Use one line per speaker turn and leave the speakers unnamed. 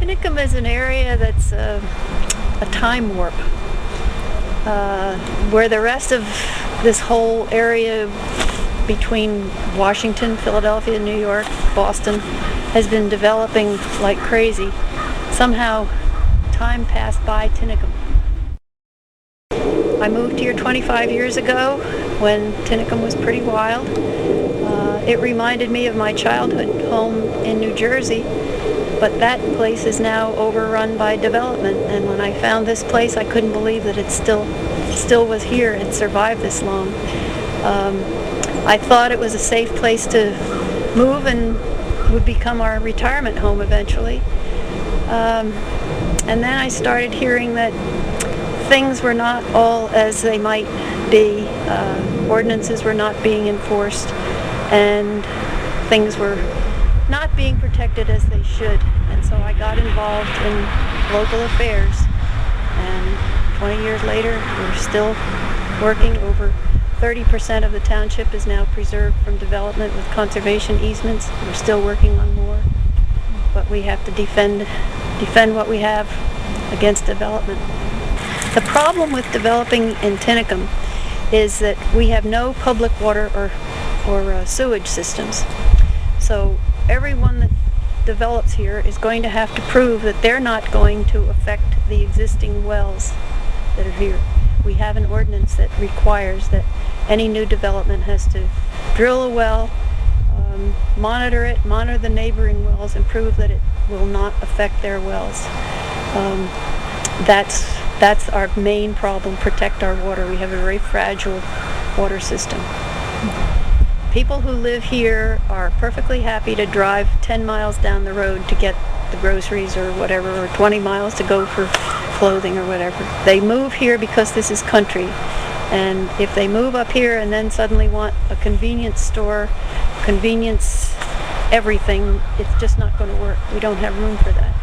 Tinicum is an area that's a time warp, where the rest of this whole area between Washington, Philadelphia, New York, Boston has been developing like crazy. Somehow time passed by Tinicum. I moved here 25 years ago when Tinicum was pretty wild. It reminded me of my childhood home in New Jersey, but that place is now overrun by development, and when I found this place I couldn't believe that it still was here and survived this long. I thought it was a safe place to move and would become our retirement home eventually. And then I started hearing that things were not all as they might be. Ordinances were not being enforced, and things were not being protected as they should. And so I got involved in local affairs, and 20 years later we're still working. Over 30% of the township is now preserved from development with conservation easements. We're still working on more, but we have to defend what we have against development. The problem with developing in Tinicum is that we have no public water or sewage systems. So everyone that develops here is going to have to prove that they're not going to affect the existing wells that are here. We have an ordinance that requires that any new development has to drill a well, monitor it, monitor the neighboring wells, and prove that it will not affect their wells. That's our main problem, protect our water. We have a very fragile water system. People who live here are perfectly happy to drive 10 miles down the road to get the groceries or whatever, or 20 miles to go for clothing or whatever. They move here because this is country. And if they move up here and then suddenly want a convenience store, convenience everything, it's just not going to work. We don't have room for that.